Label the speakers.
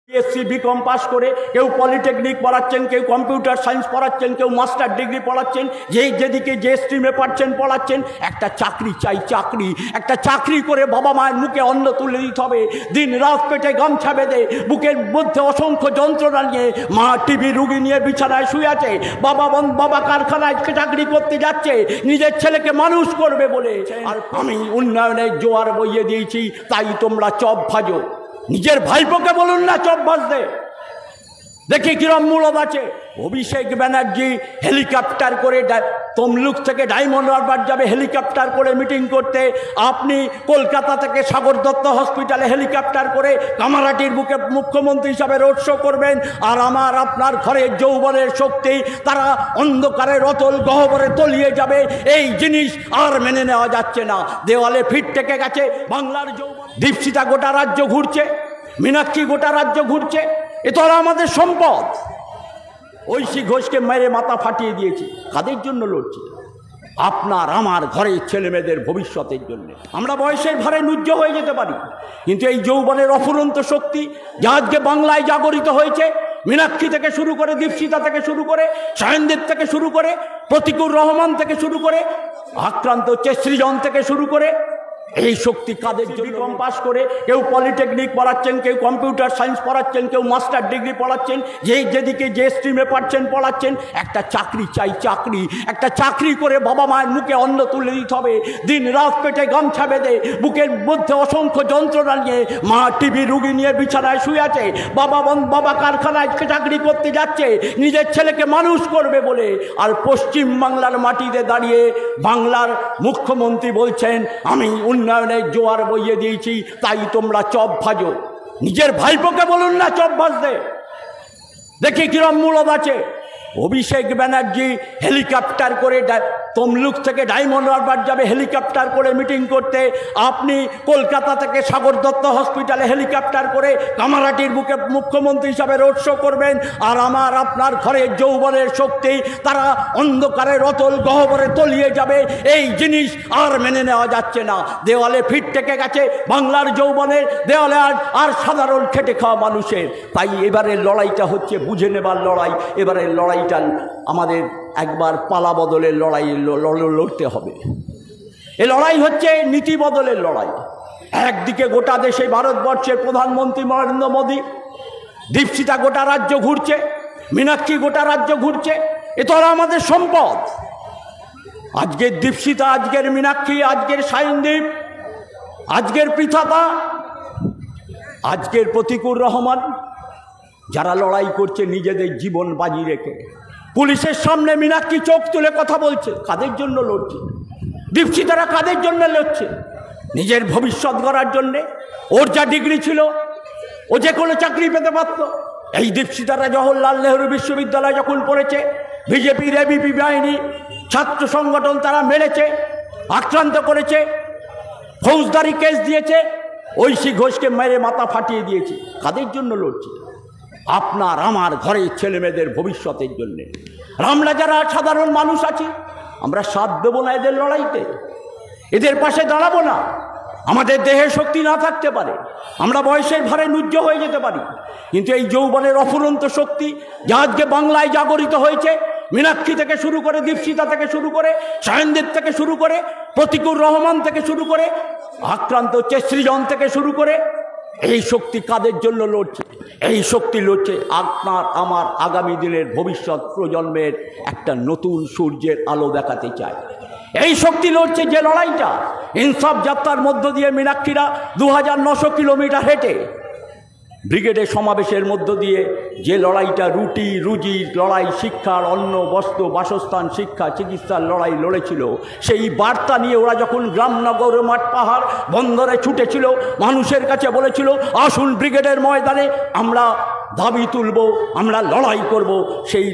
Speaker 1: BSc BCom pass করে কেউ polytechnic পড়াচ্ছেন, কেউ কম্পিউটার সায়েন্স পড়াচ্ছেন, কেউ মাস্টার ডিগ্রি পড়াচ্ছেন, যেদিকে যে স্ট্রিমে পাচ্ছেন পড়াচ্ছেন। একটা চাকরি চাই, চাকরি। একটা চাকরি করে বাবা মায়ের মুখে অন্ন তুলে দিতে হবে। দিন রাত পেটে গামছা বেঁধে বুকের মধ্যে অসংখ্য যন্ত্রণা নিয়ে মা টিবি রুগী নিয়ে বিছানায় শুয়ে আছে, বাবা কারখানায় চাকরি করতে যাচ্ছে নিজের ছেলেকে মানুষ করবে বলে। আর আমি উন্নয়নের জোয়ার বইয়ে দিয়েছি, তাই তোমরা চপ ভাজো। নিজের ভাইপোকে বলুন না চপ ভাজতে, দেখি কিরম মূলত আছে। অভিষেক ব্যানার্জি হেলিকপ্টার করে তমলুক থেকে ডায়মন্ড হারবার যাবে হেলিকপ্টার করে মিটিং করতে। আপনি কলকাতা থেকে সাগর দত্ত হসপিটালে হেলিকপ্টার করে কামারহাটির বুকে মুখ্যমন্ত্রী হিসাবে রোড শো করবেন। আর আপনার ঘরের যৌবনের শক্তি তারা অন্ধকারের অতল গহ্বরে তলিয়ে যাবে। এই জিনিস আর মেনে নেওয়া যাচ্ছে না। দেওয়ালে ফিট থেকে গেছে বাংলার যৌবন। দীপশিতা গোটা রাজ্য ঘুরছে, মীনাক্ষী গোটা রাজ্য ঘুরছে, এ তো আমাদের সম্পদ। ঐশী ঘোষকে মেরে মাথা ফাটিয়ে দিয়েছি। কাদের জন্য লড়ছি? আপনার আমার ঘরের ছেলে মেয়েদের ভবিষ্যতের জন্য। আমরা বয়সের ভারে নুজ্জ হয়ে যেতে পারি, কিন্তু এই যৌবনের অফুরন্ত শক্তি যা আজকে বাংলায় জাগরিত হয়েছে, মীনাক্ষী থেকে শুরু করে, দীপশিতা থেকে শুরু করে, সায়নদীপ থেকে শুরু করে, প্রতিকুর রহমান থেকে শুরু করে, আক্রান্ত হচ্ছে সৃজন থেকে শুরু করে, এই শক্তি কাদের জন্য? বিকম পাস করে কেউ পলিটেকনিক পড়াচ্ছেন, কেউ কম্পিউটার সায়েন্স পড়াচ্ছেন, কেউ মাস্টার ডিগ্রি পড়াচ্ছেন, যেদিকে যে স্ট্রিমে পাচ্ছেন পড়াচ্ছেন। একটা চাকরি চাই, চাকরি। একটা চাকরি করে বাবা মায়ের মুখে অন্ন তুলে দিতে হবে। দিন রাত পেটে গামছা বেঁধে বুকের মধ্যে অসংখ্য যন্ত্রণা নিয়ে মা টিবি রুগী নিয়ে বিছানায় শুয়ে আছে, বাবা কারখানায় চাকরি করতে যাচ্ছে নিজের ছেলেকে মানুষ করবে বলে। আর পশ্চিম বাংলার মাটিতে দাঁড়িয়ে বাংলার মুখ্যমন্ত্রী বলছেন, আমি উন্নয়নের জোয়ার বইয়ে দিয়েছি, তাই তোমরা চপ ভাজো। নিজের ভাইপোকে বলুন না চপ ভাজতে, দেখি কিরম মূলত আছে। অভিষেক ব্যানার্জি হেলিকপ্টার করে তমলুক থেকে ডায়মন্ড হারবার যাবে হেলিকপ্টার করে মিটিং করতে। আপনি কলকাতা থেকে সাগর দত্ত হসপিটালে হেলিকপ্টার করে কামারহাটির বুকে মুখ্যমন্ত্রী হিসাবে রোড শো করবেন। আর আপনার ঘরের যৌবনের শক্তি তারা অন্ধকারের অতল গহ্বরে তলিয়ে যাবে। এই জিনিস আর মেনে নেওয়া যাচ্ছে না। দেওয়ালে ফিট থেকে গেছে বাংলার যৌবনের, দেওয়ালে আর সাধারণ খেটে খাওয়া মানুষের। তাই এবারের লড়াইটা হচ্ছে বুঝে নেবার লড়াই। এবারের লড়াইটা আমাদের একবার পালা বদলের লড়াই লড়তে হবে। এই লড়াই হচ্ছে নীতি বদলের লড়াই। একদিকে গোটা দেশে ভারতবর্ষের প্রধানমন্ত্রী নরেন্দ্র মোদী, দীপশিতা গোটা রাজ্য ঘুরছে, মীনাক্ষী গোটা রাজ্য ঘুরছে, এ তো আমাদের সম্পদ। আজকের দীপশিতা, আজকের মীনাক্ষী, আজকের সায়নদীপ, আজকের পৃথাতা, আজকের প্রতিকুর রহমান, যারা লড়াই করছে নিজেদের জীবন বাজি রেখে। পুলিশের সামনে মীনাক্ষী চোখ তুলে কথা বলছে। কাদের জন্য লড়ছে? দীপশিতারা কাদের জন্য লড়ছে? নিজের ভবিষ্যৎ গড়ার জন্যে। ওর যা ডিগ্রি ছিল ও যে কোনো চাকরি পেতে পারত। এই দীপশিতারা জওহরলাল নেহরু বিশ্ববিদ্যালয় যখন পড়েছে, বিজেপির এবিপি বাহিনী, ছাত্র সংগঠন তারা মেরেছে, আক্রান্ত করেছে, ফৌজদারি কেস দিয়েছে, ঐশী ঘোষকে মেরে মাথা ফাটিয়ে দিয়েছে। কাদের জন্য লড়ছে? আপনার আমার ঘরের ছেলে মেয়েদের ভবিষ্যতের জন্যে। আমরা যারা সাধারণ মানুষ আছি, আমরা সাথ দেবো না এদের লড়াইতে, এদের পাশে দাঁড়াবো না। আমাদের দেহে শক্তি না থাকতে পারে, আমরা বয়সের ভারে নুজ্জ হয়ে যেতে পারি, কিন্তু এই যৌবনের অফুরন্ত শক্তি যা আজকে বাংলায় জাগরিত হয়েছে, মীনাক্ষী থেকে শুরু করে, দীপশিতা থেকে শুরু করে, সায়নদীপ থেকে শুরু করে, প্রতিকুর রহমান থেকে শুরু করে, আক্রান্ত হচ্ছে সৃজন থেকে শুরু করে, এই শক্তি কাদের জন্য লড়ছে? এই শক্তি লড়ছে আপনার আমার আগামী দিনের ভবিষ্যৎ প্রজন্মের একটা নতুন সূর্যের আলো দেখাতে চায়। এই শক্তি লড়ছে যে লড়াইটা ইনসাফ যাত্রার মধ্য দিয়ে মীনাক্ষীরা 2900 কিলোমিটার হেঁটে ব্রিগেডের সমাবেশের মধ্য দিয়ে যে লড়াইটা, রুটি রুজির লড়াই, শিক্ষার, অন্ন বস্ত্র বাসস্থান, শিক্ষা চিকিৎসার লড়াই লড়েছিল, সেই বার্তা নিয়ে ওরা যখন গ্রামনগর মাঠ পাহাড় বন্দরে ছুটেছিল, মানুষের কাছে বলেছিল, আসুন ব্রিগেডের ময়দানে আমরা দাবি তুলব, আমরা লড়াই করব। সেই